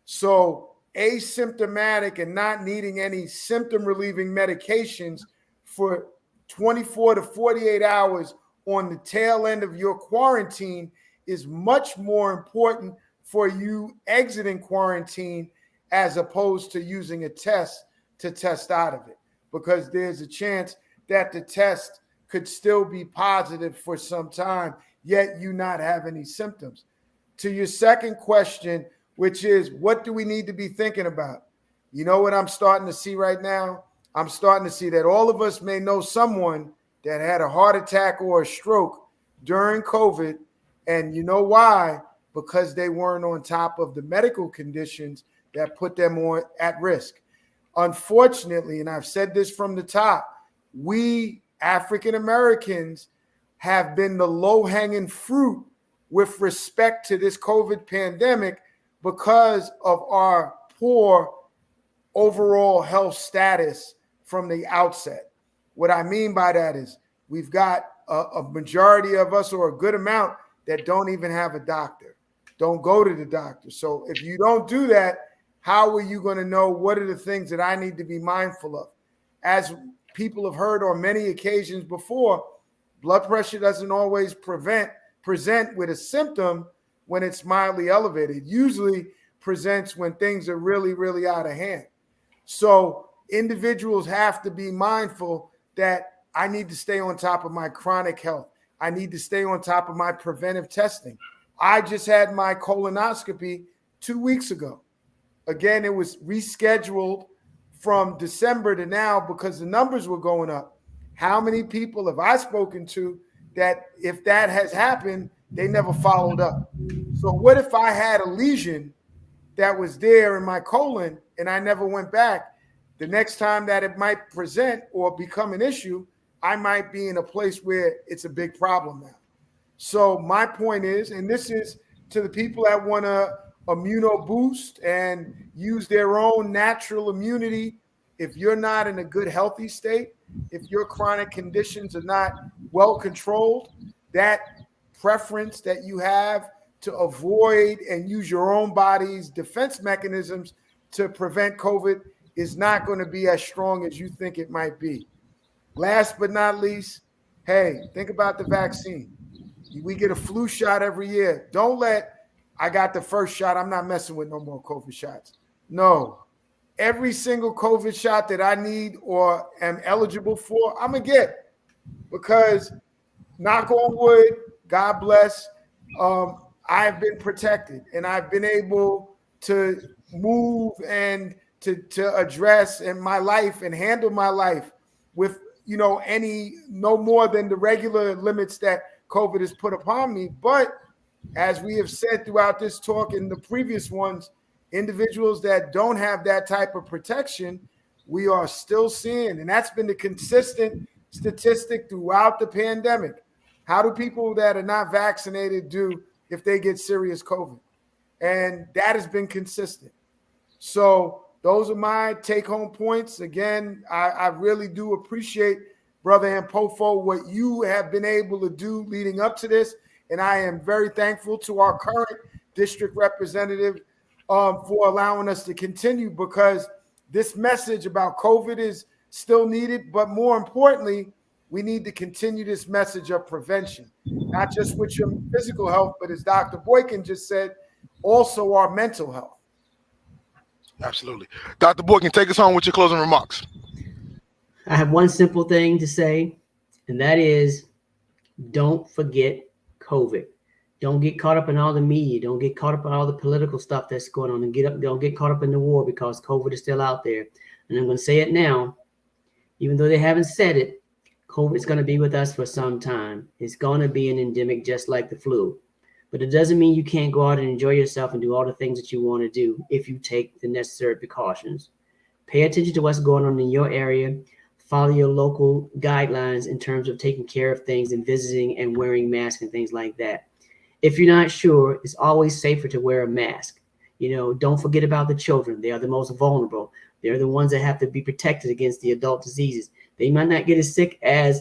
Speaker 4: So asymptomatic and not needing any symptom relieving medications for 24 to 48 hours on the tail end of your quarantine is much more important for you exiting quarantine, as opposed to using a test to test out of it, because there's a chance that the test could still be positive for some time, yet you not have any symptoms. To your second question, which is, what do we need to be thinking about? You know what I'm starting to see right now? I'm starting to see that all of us may know someone that had a heart attack or a stroke during COVID. And you know why? Because they weren't on top of the medical conditions that put them at risk. Unfortunately, and I've said this from the top, we African Americans have been the low-hanging fruit with respect to this COVID pandemic because of our poor overall health status from the outset. What I mean by that is we've got a majority of us, or a good amount, that don't even have a doctor, don't go to the doctor. So if you don't do that, how are you going to know what are the things that I need to be mindful of? As people have heard on many occasions before, blood pressure doesn't always present with a symptom when it's mildly elevated. It usually presents when things are really, really out of hand. So individuals have to be mindful that I need to stay on top of my chronic health. I need to stay on top of my preventive testing. I just had my colonoscopy 2 weeks ago. Again, it was rescheduled from December to now because the numbers were going up. How many people have I spoken to that if that has happened, they never followed up? So what if I had a lesion that was there in my colon and I never went back? The next time that it might present or become an issue, I might be in a place where it's a big problem now. So my point is, and this is to the people that want to immunoboost and use their own natural immunity. If you're not in a good, healthy state, if your chronic conditions are not well controlled, that preference that you have to avoid and use your own body's defense mechanisms to prevent COVID is not going to be as strong as you think it might be. Last but not least, hey, think about the vaccine. We get a flu shot every year. Don't let, I got the first shot, I'm not messing with no more COVID shots. No. Every single COVID shot that I need or am eligible for, I'm going to get. Because, knock on wood, God bless, I've been protected. And I've been able to move and to address in my life and handle my life with, no more than the regular limits that COVID has put upon me. But as we have said throughout this talk and the previous ones, individuals that don't have that type of protection, we are still seeing, and that's been the consistent statistic throughout the pandemic. How do people that are not vaccinated do if they get serious COVID? And that has been consistent. So those are my take-home points. Again, I really do appreciate, Brother Ampofo, what you have been able to do leading up to this. And I am very thankful to our current district representative for allowing us to continue, because this message about COVID is still needed. But more importantly, we need to continue this message of prevention, not just with your physical health, but as Dr. Boykin just said, also our mental health.
Speaker 1: Absolutely. Dr. Boykin, take us home with your closing remarks.
Speaker 2: I have one simple thing to say, and that is, don't forget COVID. Don't get caught up in all the media. Don't get caught up in all the political stuff that's going on, and don't get caught up in the war, because COVID is still out there. And I'm going to say it now, even though they haven't said it, COVID is going to be with us for some time. It's going to be an endemic just like the flu. But it doesn't mean you can't go out and enjoy yourself and do all the things that you want to do if you take the necessary precautions. Pay attention to what's going on in your area. Follow your local guidelines in terms of taking care of things and visiting and wearing masks and things like that. If you're not sure, it's always safer to wear a mask. Don't forget about the children. They are the most vulnerable. They're the ones that have to be protected against the adult diseases. They might not get as sick as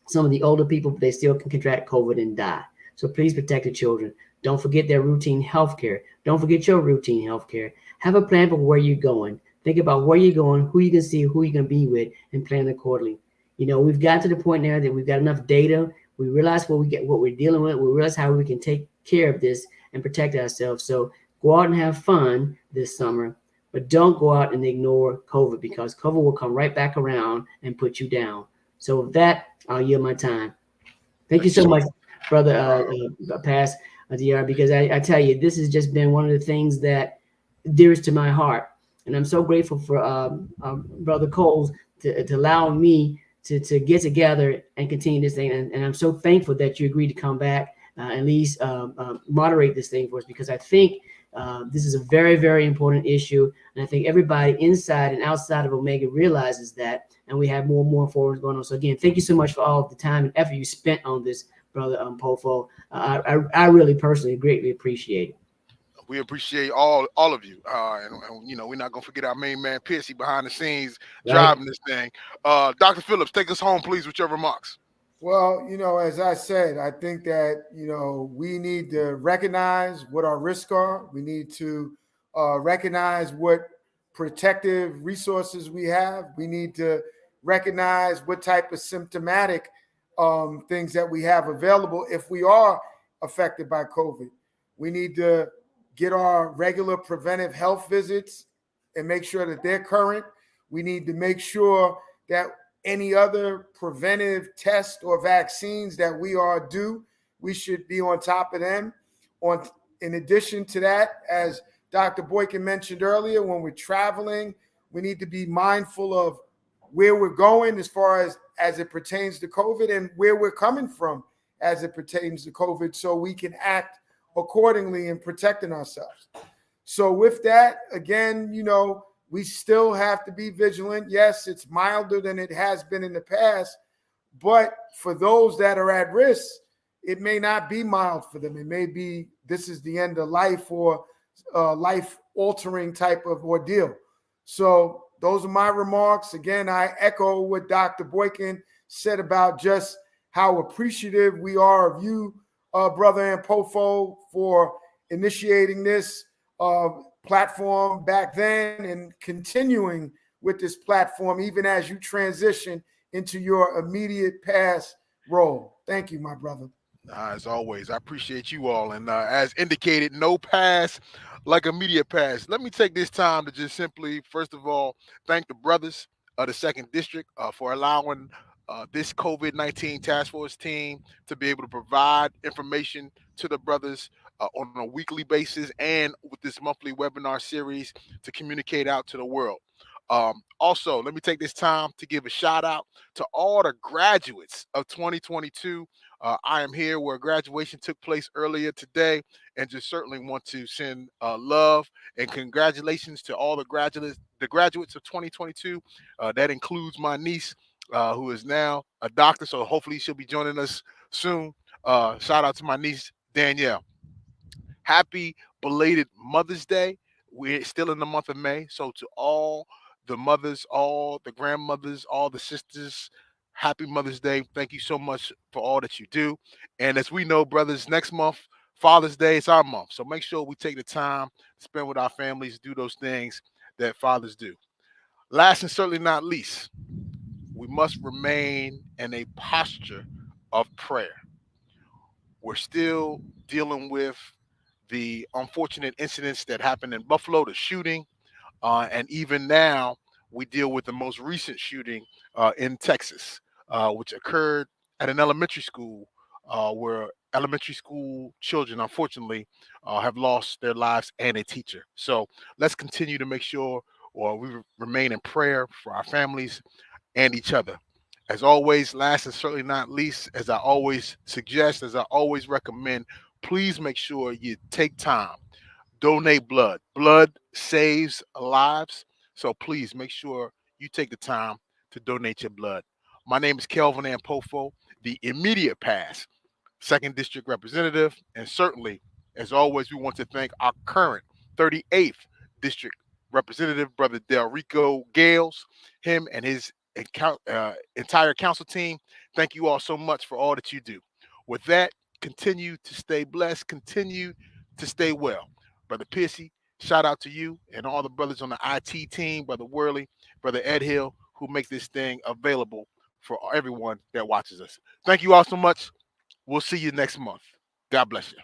Speaker 2: some of the older people, but they still can contract COVID and die. So please protect the children. Don't forget their routine health care. Don't forget your routine health care. Have a plan for where you're going. Think about where you're going, who you can see, who you're going to be with, and plan accordingly. We've got to the point now that we've got enough data. We realize what we're dealing with. We realize how we can take care of this and protect ourselves. So go out and have fun this summer, but don't go out and ignore COVID, because COVID will come right back around and put you down. So with that, I'll yield my time. Thank you so much, Brother Pass, DR, because I tell you, this has just been one of the things that dearest to my heart. And I'm so grateful for Brother Coles to allow me to get together and continue this thing. And I'm so thankful that you agreed to come back, at least moderate this thing for us, because I think this is a very, very important issue. And I think everybody inside and outside of Omega realizes that, and we have more and more forums going on. So again, thank you so much for all of the time and effort you spent on this, Brother Ampofo. I really personally greatly appreciate it.
Speaker 1: We appreciate all of you, and we're not gonna forget our main man Pissy behind the scenes driving this thing. Dr. Phillips, take us home, please, with your remarks.
Speaker 4: Well, as I said, I think that we need to recognize what our risks are. We need to recognize what protective resources we have. We need to recognize what type of symptomatic things that we have available if we are affected by COVID. We need to get our regular preventive health visits and make sure that they're current. We need to make sure that any other preventive tests or vaccines that we are due, we should be on top of them. In addition to that, as Dr. Boykin mentioned earlier, when we're traveling, we need to be mindful of where we're going as far as it pertains to COVID, and where we're coming from as it pertains to COVID, so we can act accordingly in protecting ourselves. So with that, again, we still have to be vigilant. Yes, it's milder than it has been in the past, but for those that are at risk, it may not be mild for them. It may be this is the end of life, or life-altering type of ordeal. So those are my remarks. Again, I echo what Dr. Boykin said about just how appreciative we are of you, Brother Ampofo, for initiating this platform back then and continuing with this platform even as you transition into your immediate past role. Thank you, my brother.
Speaker 1: As always, I appreciate you all. And as indicated, no pass like a media pass. Let me take this time to just simply, first of all, thank the brothers of the second district for allowing this COVID-19 task force team to be able to provide information to the brothers on a weekly basis and with this monthly webinar series to communicate out to the world. Also, let me take this time to give a shout out to all the graduates of 2022. I am here where graduation took place earlier today, and just certainly want to send love and congratulations to all the graduates of 2022. That includes my niece, who is now a doctor, so hopefully she'll be joining us soon. Shout out to my niece Danielle. Happy belated Mother's Day. We're still in the month of May, so to all the mothers, all the grandmothers, all the sisters, happy Mother's Day. Thank you so much for all that you do. And as we know, brothers, next month, Father's Day is our month. So make sure we take the time to spend with our families, do those things that fathers do. Last and certainly not least, we must remain in a posture of prayer. We're still dealing with the unfortunate incidents that happened in Buffalo, the shooting, and even now we deal with the most recent shooting in Texas, which occurred at an elementary school where elementary school children, unfortunately, have lost their lives and a teacher. So let's continue to make sure, or we remain in prayer for our families and each other. As always, last and certainly not least, as I always suggest, as I always recommend, please make sure you take time, donate blood. Blood saves lives. So please make sure you take the time to donate your blood. My name is Kelvin Ampofo, the immediate pass second district representative. And certainly, as always, we want to thank our current 38th district representative, Brother Del Rico Gales, him and his entire council team. Thank you all so much for all that you do. With that, continue to stay blessed, continue to stay well. Brother Piercy, shout out to you and all the brothers on the IT team, Brother Worley, Brother Ed Hill, who make this thing available for everyone that watches us. Thank you all so much. We'll see you next month. God bless you.